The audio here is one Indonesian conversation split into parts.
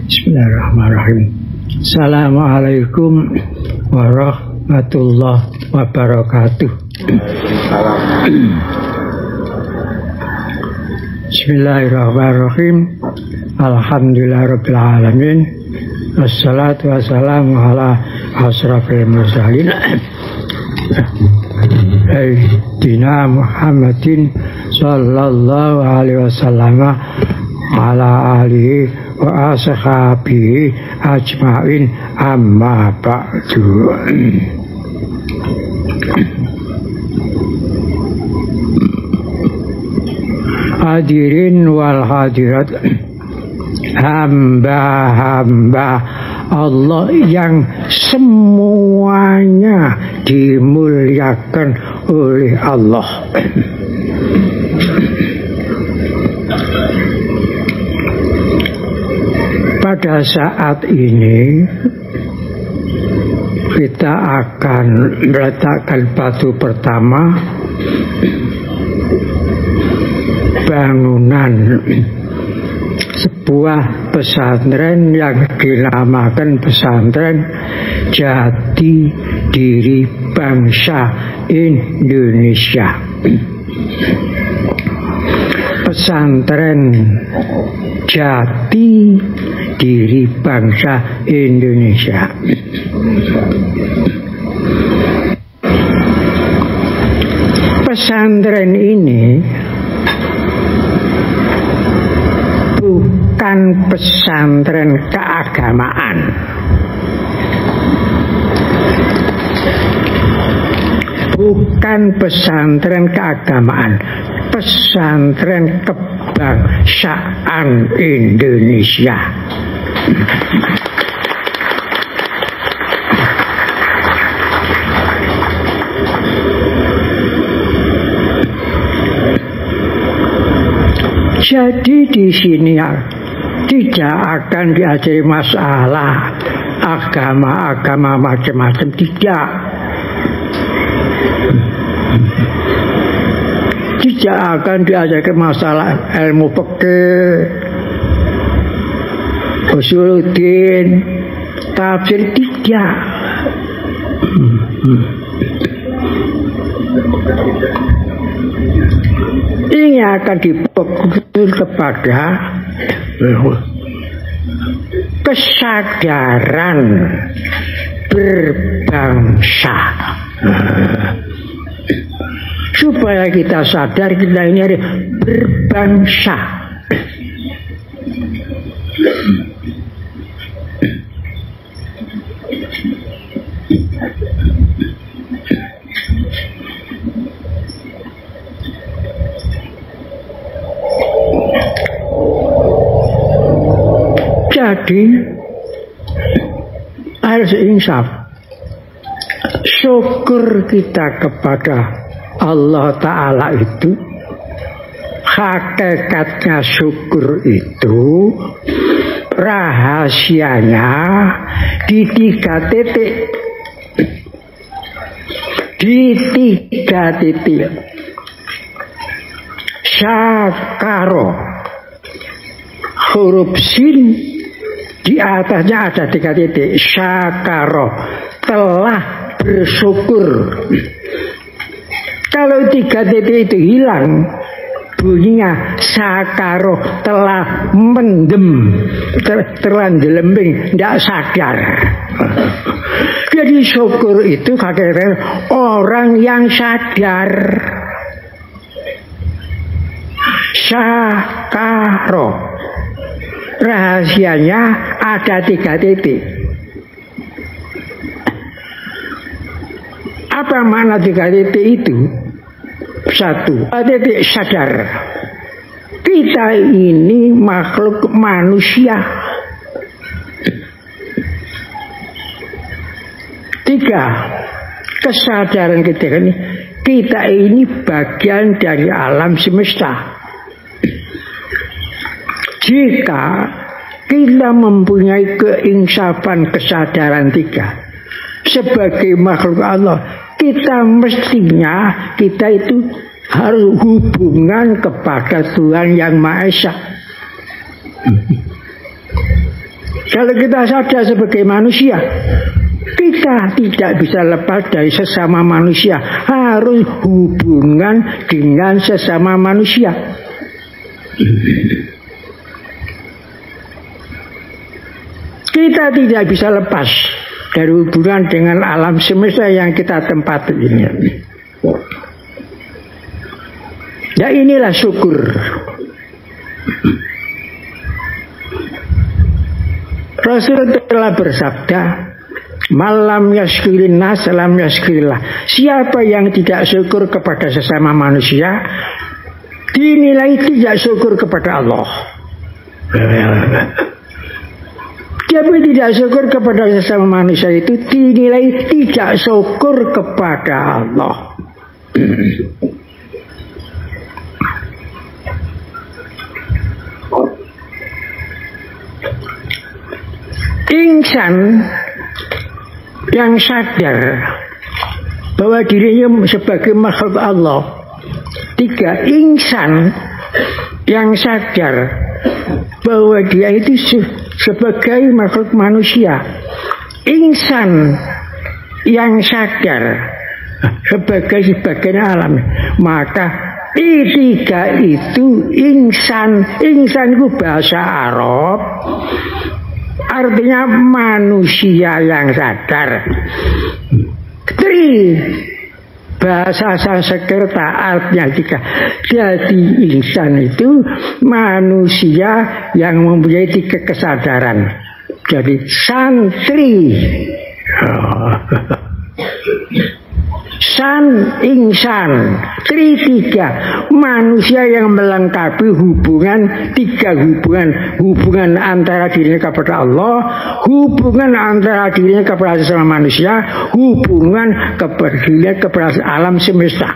Bismillahirrahmanirrahim. Assalamualaikum warahmatullahi wabarakatuh. Bismillahirrahmanirrahim. Alhamdulillahirabbil alamin. Wassalatu wassalamu ala asrafil mursalin. Sayyidina Muhammadin sallallahu alaihi wasallam ala alihi wa ashabihi ajma'in, amma ba'du. Hadirin wal hadirat, hamba-hamba Allah yang semuanya dimuliakan oleh Allah. Pada saat ini kita akan meletakkan batu pertama bangunan sebuah pesantren yang dinamakan Pesantren Jati Diri Bangsa Indonesia. Pesantren Jati Diri Bangsa Indonesia. Pesantren ini bukan pesantren keagamaan. Bukan pesantren keagamaan, pesantren kebangsaan Indonesia. Jadi di sini tidak akan diajari masalah agama-agama macam-macam, tidak. Tidak akan diajarkan masalah ilmu fikih, usuluddin, tafsir, tidak. Ini akan difokus kepada kesadaran berbangsa. Supaya kita sadar kita ini harus berbangsa. Jadi harus insaf. Syukur kita kepada Allah Ta'ala itu, hakikatnya syukur itu rahasianya di 3 titik. Di 3 titik. Syakaro, huruf sin di atasnya ada 3 titik. Syakaro, telah bersyukur. Kalau 3 titik itu hilang, bunyinya sakaro, telah mendem, terlanjelembing, tidak sadar. Jadi syukur itu hakikatnya orang yang sadar. Sakaro, rahasianya ada 3 titik. Apa makna 3 titik itu? 1, titik sadar. Kita ini makhluk manusia. 3, kesadaran kita ini bagian dari alam semesta. Jika kita mempunyai keinsafan kesadaran 3 sebagai makhluk Allah, kita mestinya kita itu harus hubungan kepada Tuhan Yang Maha Esa. Kalau kita sadar sebagai manusia, kita tidak bisa lepas dari sesama manusia. Harus hubungan dengan sesama manusia. Kita tidak bisa lepas dari hubungan dengan alam semesta yang kita tempati ini. Ya inilah syukur. Rasul telah bersabda, malam yaskurin nas lam yaskurillah. Siapa yang tidak syukur kepada sesama manusia, dinilai tidak syukur kepada Allah. Siapa tidak syukur kepada sesama manusia itu dinilai tidak syukur kepada Allah. Insan yang sadar bahwa dirinya sebagai makhluk Allah. 3. Insan yang sadar bahwa dia itu sebagai makhluk manusia. Insan yang sadar sebagai sebagian alam. Maka 3 itu insan. Insan itu bahasa Arab, artinya manusia yang sadar. 3 bahasa Sanskerta artinya 3. Jadi insan itu manusia yang mempunyai 3 kesadaran. Jadi santri. San insan. 3 manusia yang melengkapi hubungan 3 hubungan antara dirinya kepada Allah, hubungan antara dirinya kepada sesama manusia, hubungan kepada dirinya kepada alam semesta.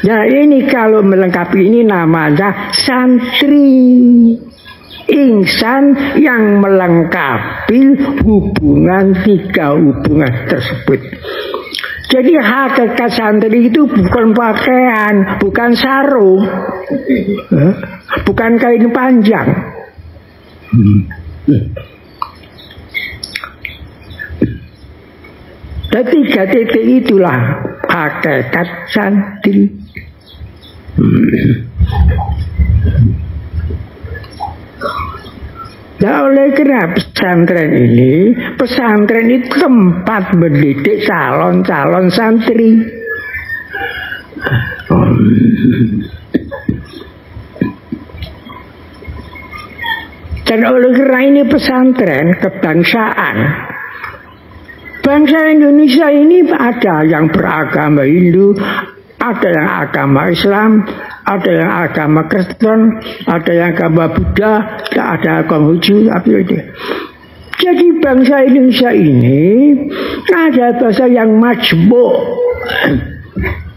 Ya ini kalau melengkapi ini namanya santri. Insan yang melengkapi hubungan 3 hubungan tersebut. Jadi hakikat santri itu bukan pakaian, bukan sarung, bukan kain panjang. Dan 3 titik itulah hakikat santri. Nah oleh karena pesantren itu tempat mendidik calon-calon santri. Dan oleh karena ini pesantren kebangsaan. Bangsa Indonesia ini ada yang beragama Hindu, ada yang agama Islam, ada yang agama Kristen, ada yang agama Buddha, ada agama Konghucu, apa itu. Jadi bangsa Indonesia ini ada bahasa yang majmuk,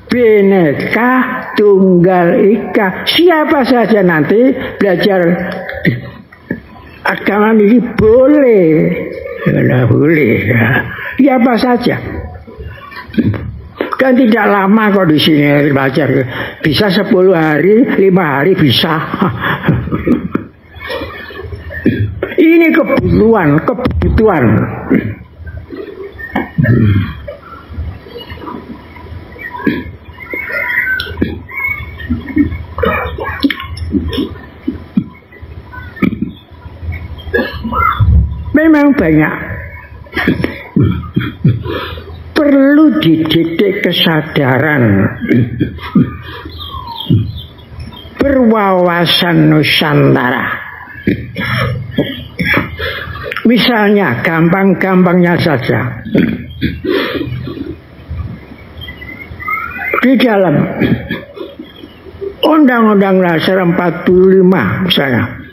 bineka tunggal ika. Siapa saja nanti belajar agama ini boleh, boleh. Siapa saja. Kan tidak lama kok di sini belajar. Bisa 10 hari, 5 hari bisa. Ini kebutuhan. Memang banyak. Perlu dididik kesadaran berwawasan Nusantara. Misalnya gampang-gampangnya saja, di dalam Undang-Undang Dasar 45 misalnya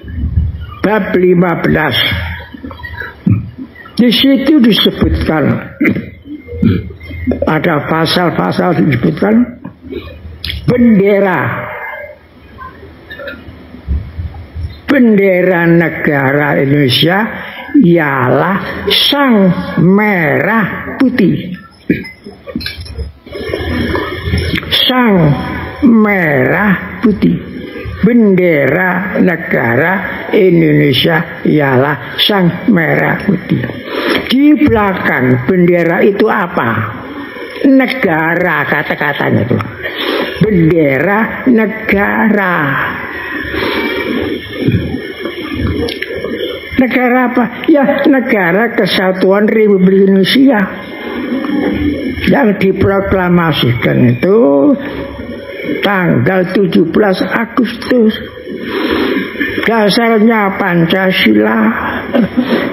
bab 15, di situ disebutkan, ada pasal-pasal disebutkan bendera negara Indonesia ialah sang merah putih. Sang merah putih. bendera negara Indonesia ialah sang merah putih. Di belakang bendera itu apa? Negara, kata-katanya itu. Bendera negara. Negara apa? Ya, Negara Kesatuan Republik Indonesia yang diproklamasikan itu tanggal 17 Agustus. Dasarnya Pancasila,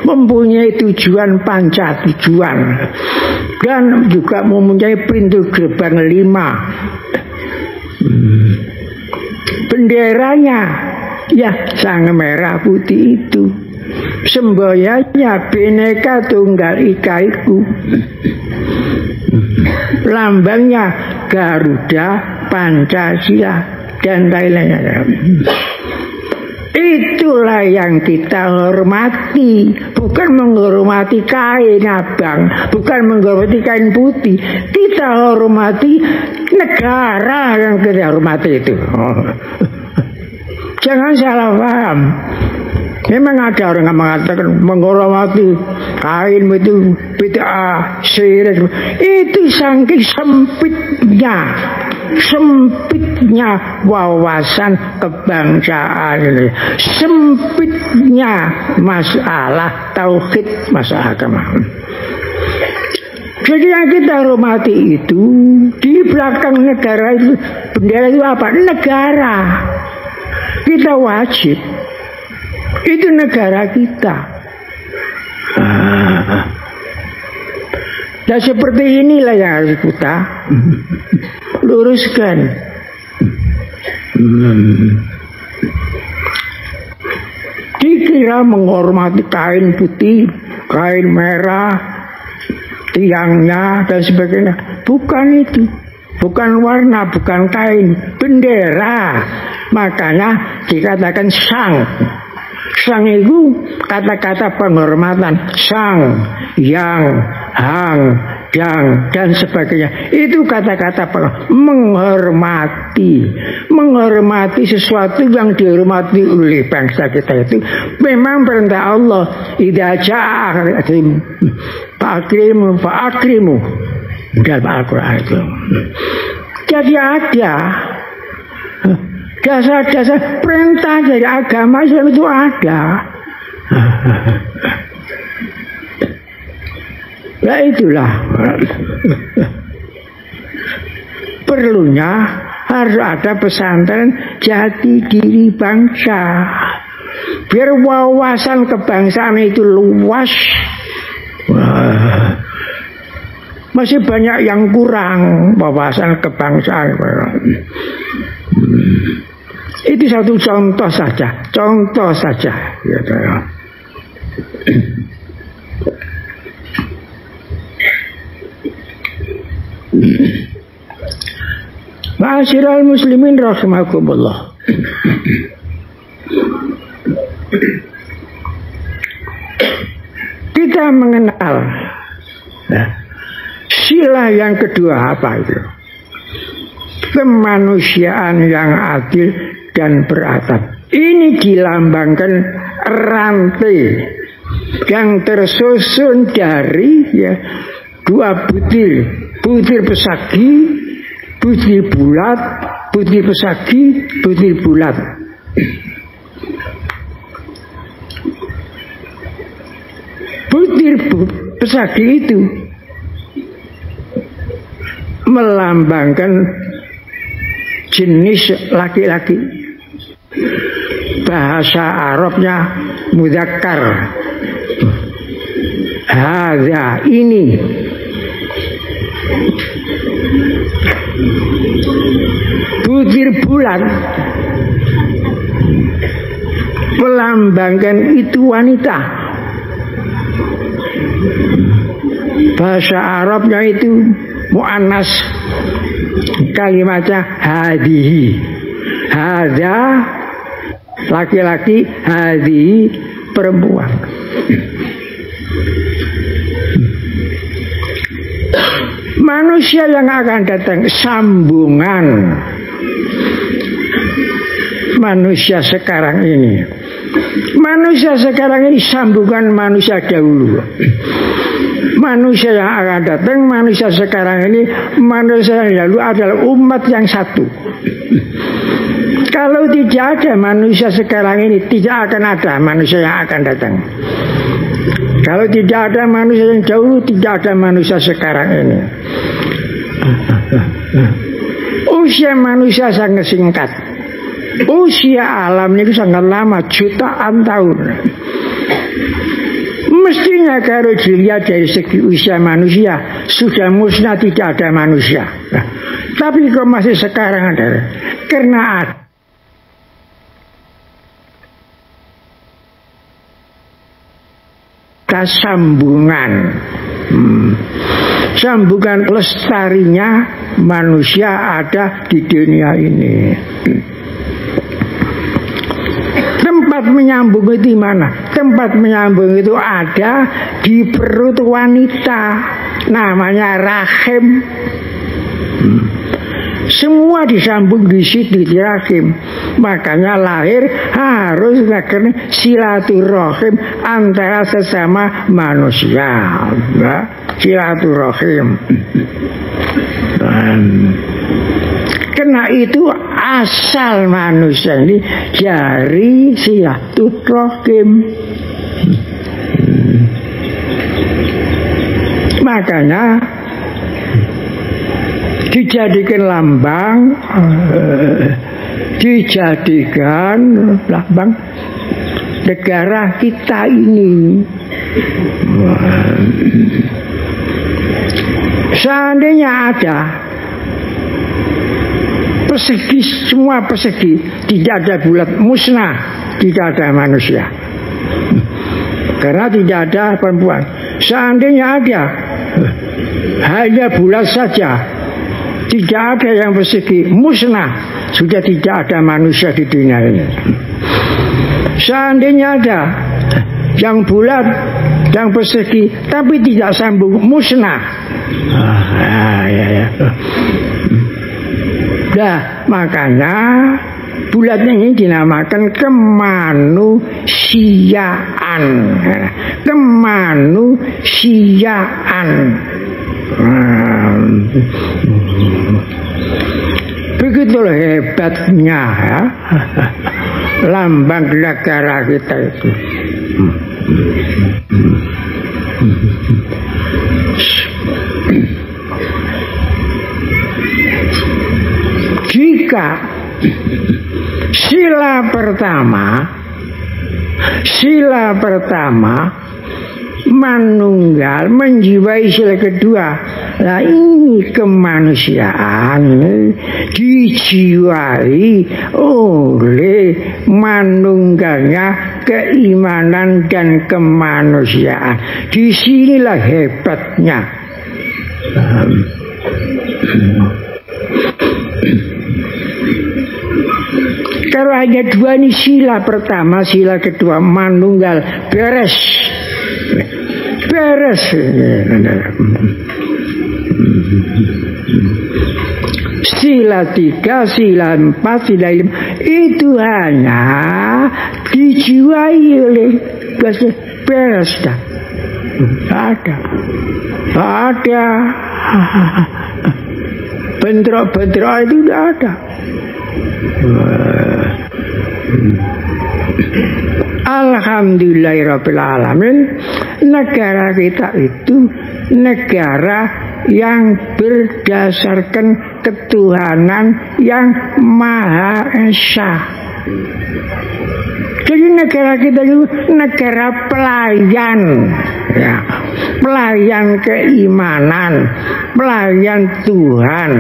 mempunyai tujuan tujuan, dan juga mempunyai pintu gerbang 5. Benderanya ya sang merah putih itu. Semboyannya Bhinneka Tunggal Ika itu. Lambangnya Garuda, Pancasila, dan lain-lainnya. Itulah yang kita hormati. Bukan menghormati kain abang, bukan menghormati kain putih. Kita hormati negara yang kita hormati itu. Jangan salah paham. Memang ada orang yang mengatakan menghormati kain itu bid'ah, syirik. Itu saking sempitnya wawasan kebangsaan, sempitnya masalah tauhid, masalah agama. Jadi yang kita hormati itu di belakang negara itu, bendera itu apa? Negara. Kita wajib. Itu negara kita. Dan seperti inilah yang harus kita luruskan. Dikira menghormati kain putih, kain merah, tiangnya dan sebagainya. Bukan itu. Bukan warna, bukan kain, bendera. Makanya dikatakan sang. Sang itu kata-kata penghormatan. Sang, yang, hang, yang, dan sebagainya. Itu kata-kata menghormati. Menghormati sesuatu yang dihormati oleh bangsa kita itu memang perintah Allah. Idza ja'a fa'akrimu dalam Al-Quran itu. Jadi ada dasar-dasar perintah dari agama Islam itu ada. Nah itulah perlunya harus ada pesantren jati diri bangsa, biar wawasan kebangsaan itu luas. Masih banyak yang kurang wawasan kebangsaan. Itu satu contoh saja, gitu ya. Ma'asyiral muslimin rahimakumullah. Kita mengenal sila yang kedua apa itu? Kemanusiaan yang adil dan beradab. Ini dilambangkan rantai yang tersusun dari dua butir pesagi, butir bulat, butir pesagi, butir bulat. Butir pesagi itu melambangkan jenis laki-laki. Bahasa Arabnya mudzakkar. Hadza ini. Butir bulat melambangkan itu wanita. Bahasa Arabnya itu muannas, kalimatnya hadihi. Hadza laki-laki, hadihi perempuan. Manusia yang akan datang sambungan. manusia sekarang ini. Manusia sekarang ini sambungan manusia dahulu. Manusia yang akan datang, manusia sekarang ini, manusia yang dahulu adalah umat yang satu. Kalau tidak ada manusia sekarang ini, tidak akan ada manusia yang akan datang. Kalau tidak ada manusia yang dahulu, tidak ada manusia sekarang ini. Usia manusia sangat singkat. Usia alam itu sangat lama, jutaan tahun. Mestinya kalau dilihat dari segi usia manusia, sudah musnah, tidak ada manusia. Tapi kok masih sekarang ada? Karena ada sambungan. Sambungan lestarinya manusia ada di dunia ini. Tempat menyambung itu mana? Tempat menyambung itu ada di perut wanita, namanya rahim. Semua disambung di situ di rahim. Makanya lahir harus karena silaturahim antara sesama manusia. Silaturahim. Karena itu asal manusia ini dari silaturahim. Makanya dijadikan lambang, dijadikan lambang negara kita ini. Seandainya ada persegi, semua persegi, tidak ada bulat, musnah, tidak ada manusia. Karena tidak ada perempuan. Seandainya ada, hanya bulat saja, tidak ada yang persegi, musnah, sudah tidak ada manusia di dunia ini. Seandainya ada yang bulat, yang persegi, tapi tidak sambung, musnah. Nah, makanya bulatnya ini dinamakan kemanusiaan. Kemanusiaan. Begitulah hebatnya ya, lambang negara kita itu. Jika sila pertama manunggal menjiwai sila kedua, nah ini kemanusiaan dijiwai oleh manunggalnya keimanan dan kemanusiaan. Disinilah hebatnya. Kalau hanya dua ini, sila pertama, sila kedua, manunggal, beres. Sila 3, sila 4, sila 5 itu hanya dijiwai oleh beres dah. Ada bentrok-bentrok itu tidak ada. Alhamdulillahirabbil alamin, negara kita itu negara yang berdasarkan ketuhanan yang Maha Esa. Jadi negara kita itu negara pelayan, ya, pelayan keimanan, pelayan Tuhan.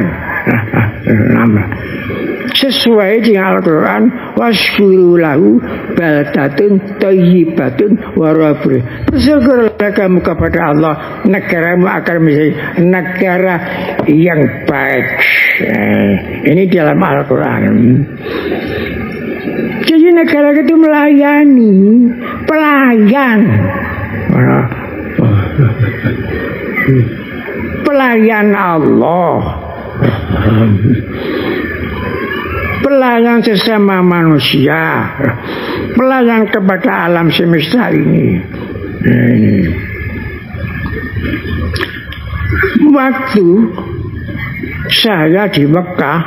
Sesuai dengan Al-Quran, wasyukuru lahu baldatun thayyibatun warabul. Bersyukurlah kamu kepada Allah, negaramu akan menjadi negara yang baik. Ini dalam Al-Quran. Jadi negara itu melayani, pelayan, pelayan Allah. pelayan sesama manusia, pelayan kepada alam semesta ini. Waktu saya di Mekah,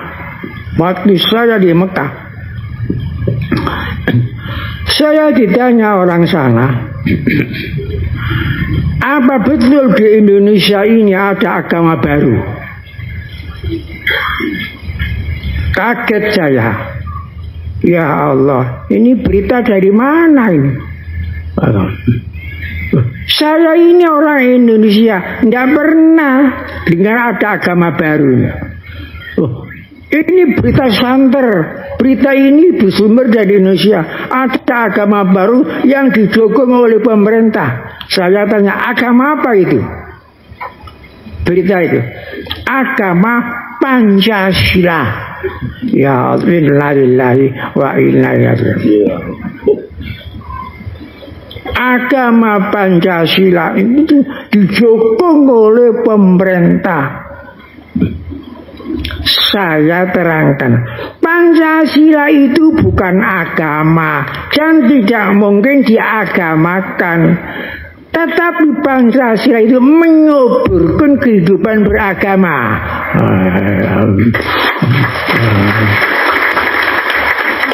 saya ditanya orang sana, apa betul di Indonesia ini ada agama baru? Kaget saya. Ya Allah, ini berita dari mana ini? Saya ini orang Indonesia, tidak pernah dengar ada agama baru. Ini berita santer. Berita ini bersumber dari Indonesia. Ada agama baru yang didukung oleh pemerintah. Saya tanya, agama apa itu? Berita itu, agama Pancasila. Ya Alhamdulillah wa inna ilaihi. Agama Pancasila itu didukung oleh pemerintah. Saya terangkan, Pancasila itu bukan agama dan tidak mungkin diagamakan. Tetapi Pancasila itu menyuburkan kehidupan beragama.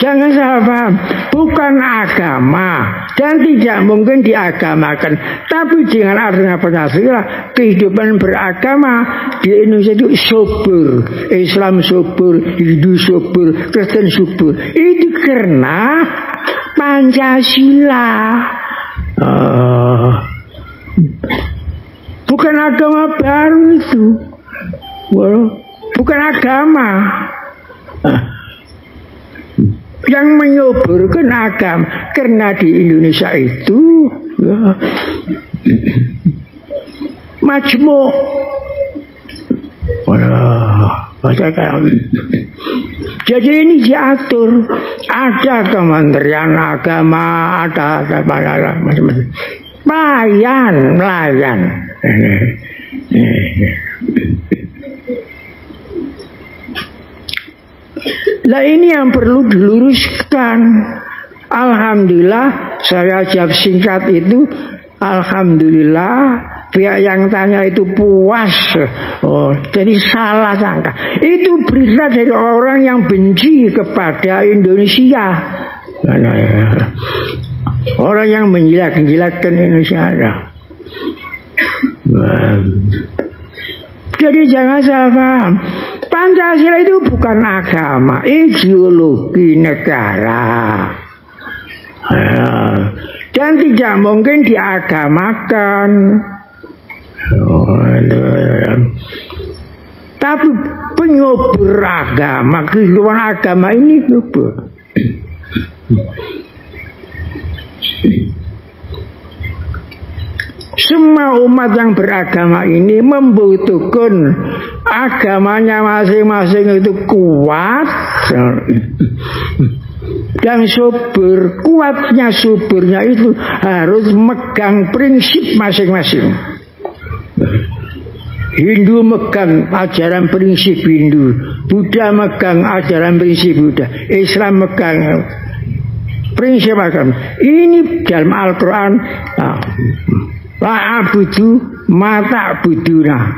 Jangan salah paham, bukan agama dan tidak mungkin diagamakan. Tapi dengan adanya Pancasila, kehidupan beragama di Indonesia itu subur. Islam subur, Hindu subur, Kristen subur. Itu karena Pancasila. Bukan agama baru itu. Bukan agama yang menyuburkan agama, karena di Indonesia itu majmuk. Jadi ini diatur, ada Kementerian Agama, ada macam-macam, melayan. Nah ini yang perlu diluruskan. Alhamdulillah, saya jawab singkat itu, alhamdulillah pihak yang tanya itu puas. Jadi salah sangka. Itu berita dari orang yang benci kepada Indonesia. Orang yang menjilat-jilatkan Indonesia. Jadi jangan salah paham. Pancasila itu bukan agama, ideologi negara. Dan tidak mungkin diagamakan. Tapi penyubur agama, kehidupan agama ini subur. Semua umat yang beragama ini membutuhkan agamanya masing-masing itu kuat dan subur. Kuatnya, suburnya itu harus megang prinsip masing-masing. Hindu megang ajaran prinsip Hindu, Buddha megang ajaran prinsip Buddha, Islam megang prinsip agama. Ini dalam Al-Quran. La'abudu mata buduna.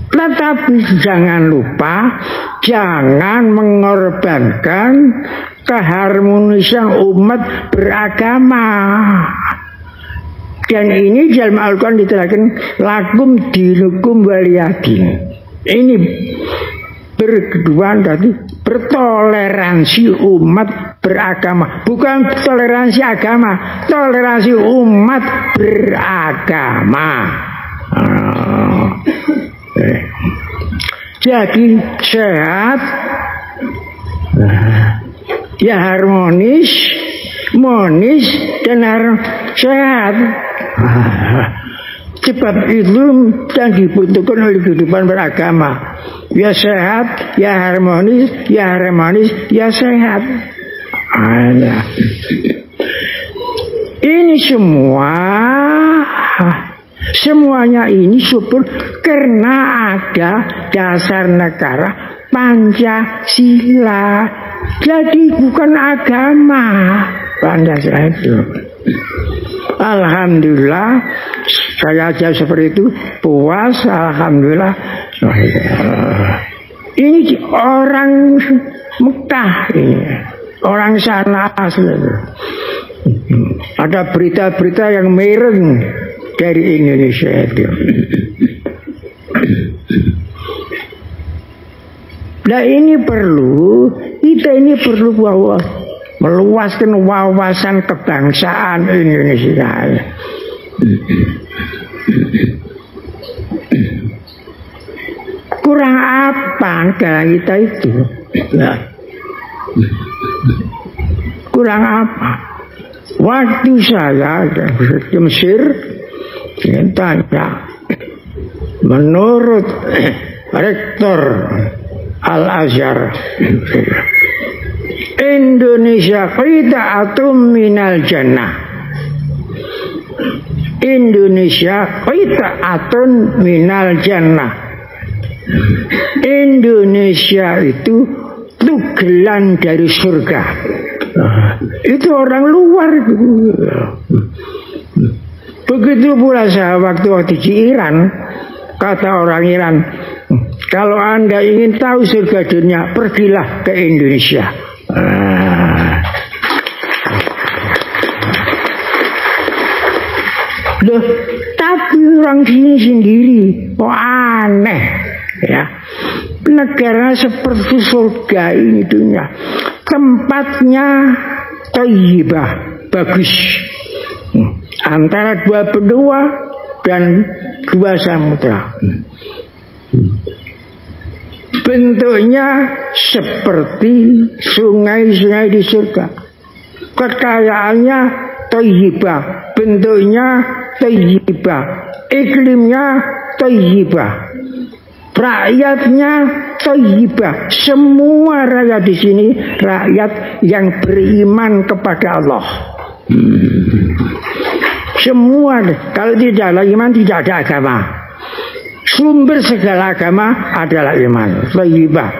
Tetapi jangan lupa, jangan mengorbankan keharmonisan umat beragama. Dan ini dalam Al-Quran diterangkan, lakum dinukum waliyadin. Ini berkeduaan tadi, bertoleransi umat beragama, bukan toleransi agama, toleransi umat beragama. Jadi sehat, ya harmonis, monis dan sehat. Sebab itu yang dibutuhkan oleh kehidupan beragama. Ya sehat, ya harmonis, ya sehat. Ini semuanya ini subur karena ada dasar negara Pancasila. Jadi bukan agama Pancasila itu. Alhamdulillah saya aja seperti itu puas. Alhamdulillah. Ini orang Mekah ini, orang sana asli. Ada berita-berita yang miring dari Indonesia itu. Nah ini perlu, kita ini perlu bahwa meluaskan wawasan kebangsaan Indonesia. Kurang apa kita itu? Nah, kurang apa? Waktu saya di Mesir, tanya, menurut Rektor Al-Azhar, Indonesia qita'atun minal jannah. Indonesia qita'atun minal jannah. Indonesia itu tugelan dari surga. Itu orang luar. Begitu pula saya waktu di Iran, kata orang Iran, kalau Anda ingin tahu surga dunia, pergilah ke Indonesia. Loh, tapi orang sini sendiri kok aneh ya. Negara seperti surga ini dunia, tempatnya thayyibah, bagus, antara dua benua dan dua samudra. Bentuknya seperti sungai-sungai di surga. Kekayaannya thayyibah, bentuknya thayyibah, iklimnya thayyibah, rakyatnya thayyibah. Semua rakyat di sini rakyat yang beriman kepada Allah. Semua, kalau tidak ada iman tidak ada agama. Sumber segala agama adalah iman, thayyibah.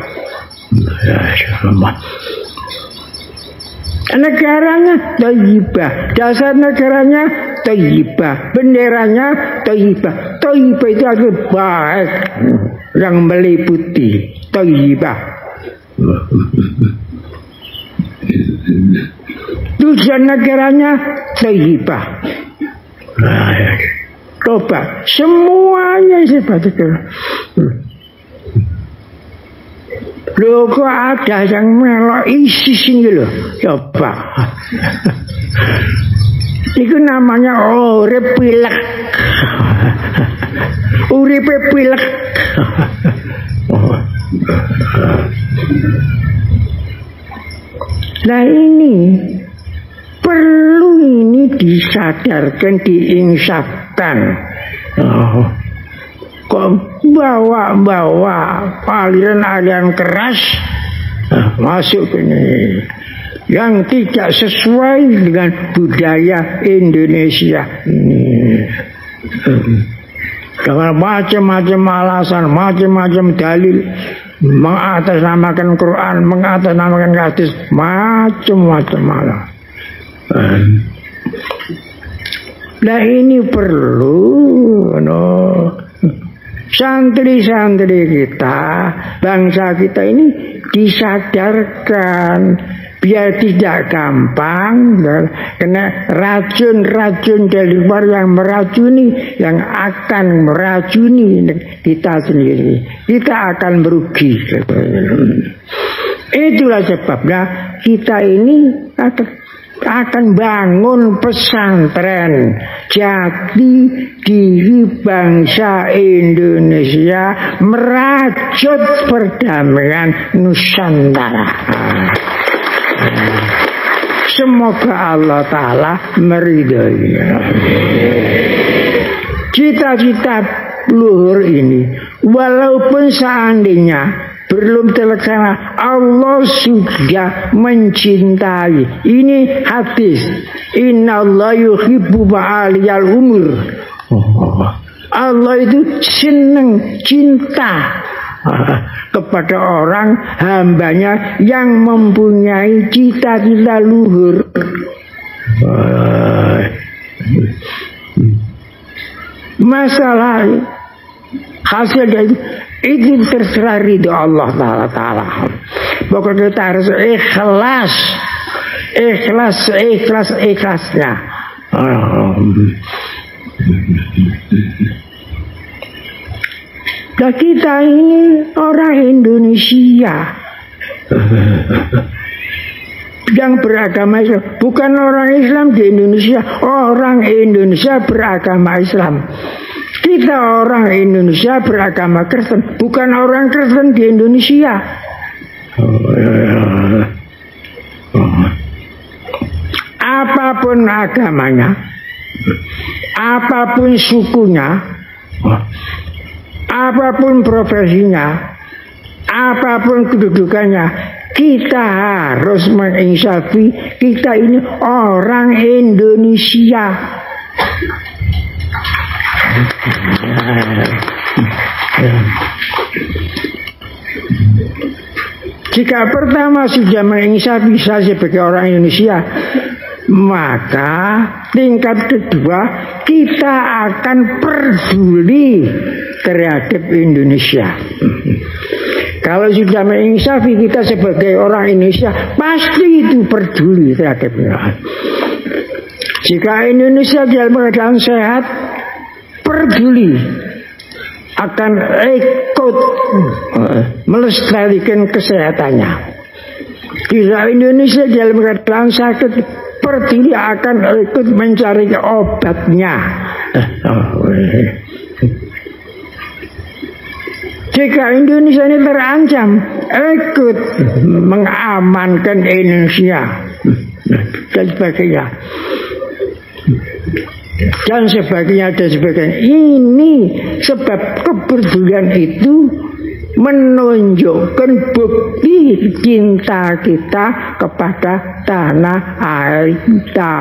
Negaranya thayyibah, dasar negaranya thayyibah, benderanya thayyibah. Thayyibah itu adalah baik yang meliputi thayyibah. Tujuan negaranya thayyibah. Coba semuanya sebetulnya. Loh kok ada yang melok ISIS ini loh. Coba. Itu namanya urip pilek. Uripe pilek. Nah ini perlu ini disadarkan, diinsafkan. Kok bawa-bawa aliran-aliran keras masuk ke ini yang tidak sesuai dengan budaya Indonesia ini. Dengan macam-macam alasan, macam-macam dalil, mengatasnamakan Quran, mengatasnamakan hadis, macam-macam alasan. Nah ini perlu santri-santri kita, bangsa kita ini disadarkan biar tidak gampang kena racun-racun dari luar yang meracuni, yang akan meracuni kita sendiri. Kita akan merugi. Itulah sebabnya kita ini akan bangun pesantren jati diri bangsa Indonesia, merajut perdamaian Nusantara. Semoga Allah Ta'ala meridhoi. Cita-cita luhur ini walaupun seandainya belum terlaksana, Allah sudah mencintai. Ini hadis, Inna Allah yuhibbu ma'aliyal umur. Allah itu senang, cinta kepada orang hambanya yang mempunyai cita-cita luhur. Masalah hasil dari itu terserah ridho Allah Ta'ala. Pokoknya kita harus ikhlasnya. Nah kita ini orang Indonesia yang beragama Islam, bukan orang Islam di Indonesia, orang Indonesia beragama Islam. Kita orang Indonesia beragama Kristen, bukan orang Kristen di Indonesia. Apapun agamanya, apapun sukunya, apapun profesinya, apapun kedudukannya, kita harus menginsafi kita ini orang Indonesia. Jika pertama sudah menginsafi saya sebagai orang Indonesia, maka tingkat kedua kita akan peduli terhadap Indonesia. Kalau sudah menginsafi kita sebagai orang Indonesia, pasti itu peduli terhadap Indonesia. Jika Indonesia dalam keadaan sehat, peduli akan ikut melestarikan kesehatannya. Jika Indonesia dalam keadaan sakit, peduli akan ikut mencari obatnya. Jika Indonesia ini terancam, ikut mengamankan Indonesia dan sebagainya. Dan sebagainya. Ini sebab kepedulian itu menunjukkan bukti cinta kita kepada tanah air kita.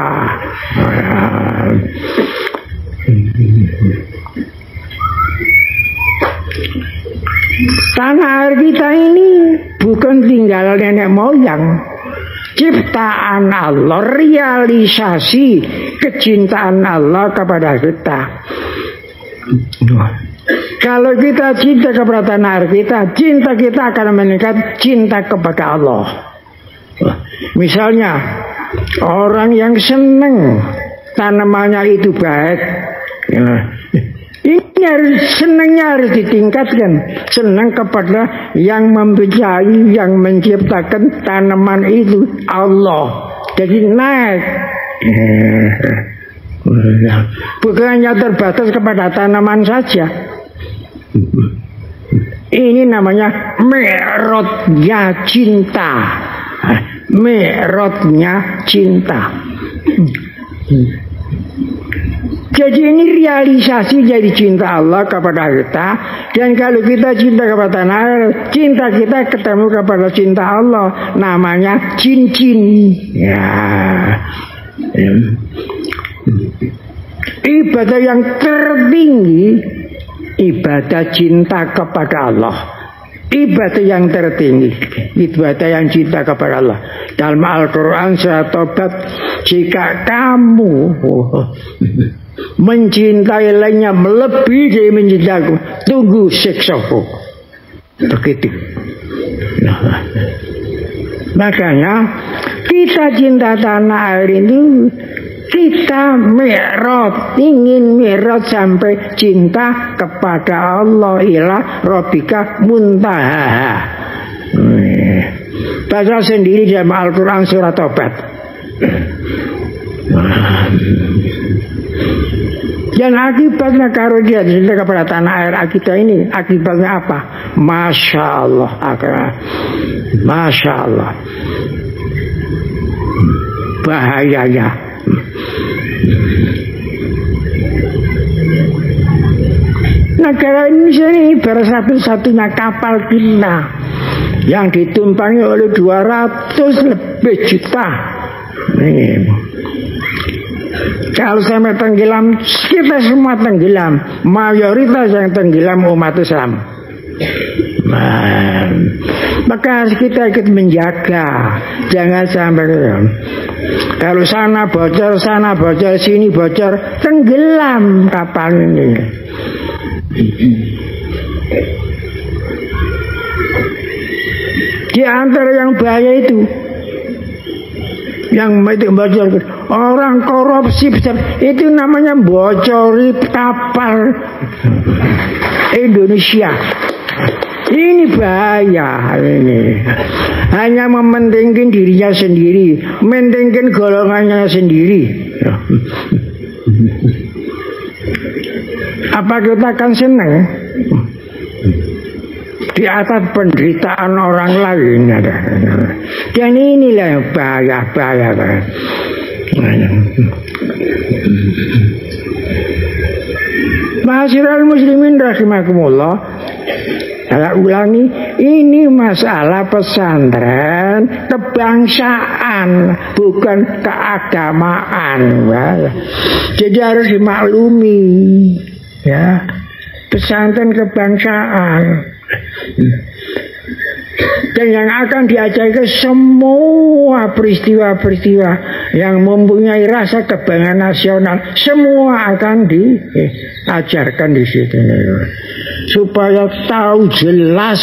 Tanah air kita ini bukan tinggal nenek moyang, ciptaan Allah, realisasi kecintaan Allah kepada kita. Kalau kita cinta kepada tanah air kita, cinta kita akan meningkat cinta kepada Allah. Misalnya orang yang senang tanamannya itu baik, ini senangnya harus ditingkatkan. Senang kepada yang mempercayai, yang menciptakan tanaman itu, Allah. Jadi naik. Bukan hanya terbatas kepada tanaman saja. Ini namanya mi'rajnya cinta. Mi'rajnya cinta. Jadi ini realisasi dari cinta Allah kepada kita. Dan kalau kita cinta kepada tanah air, cinta kita ketemu kepada cinta Allah, namanya cincin. Ya. Ibadah yang tertinggi, ibadah cinta kepada Allah. Ibadah yang tertinggi, ibadah yang cinta kepada Allah. Dalam Al-Quran surat Tobat, jika kamu mencintai lainnya melebihi dari mencintaku, tunggu siksaku. Begitu. Makanya kita cinta tanah air itu, kita mi'raj, ingin mi'raj sampai cinta kepada Allah, ila rabbika muntaha. Baca sendiri dalam Al-Quran surat Tobat. Dan akibatnya kalau dia cinta kepada tanah air kita ini, akibatnya apa? Masya Allah, Masya Allah. Bahayanya. Negara Indonesia ini baru satu-satunya kapal kita yang ditumpangi oleh 200 lebih juta. Kalau sampai tenggelam, kita semua tenggelam. Mayoritas yang tenggelam umat Islam. Maka harus kita ikut menjaga, jangan sampai kalau sana bocor, sini bocor, tenggelam kapal ini. Di antara yang bahaya itu, yang itu bocor, orang korupsi besar, itu namanya bocori kapal Indonesia. Ini bahaya ini. Hanya mementingkan dirinya sendiri, mementingkan golongannya sendiri. Apa kita akan senang di atas penderitaan orang lain? Dan inilah yang bahaya. Ma'asyiral muslimin rahimakumullah. Saya ulangi, ini masalah pesantren kebangsaan, bukan keagamaan. Jadi harus dimaklumi, ya, pesantren kebangsaan. Dan yang akan diajarkan semua peristiwa-peristiwa yang mempunyai rasa kebanggaan nasional, semua akan diajarkan di situ supaya tahu jelas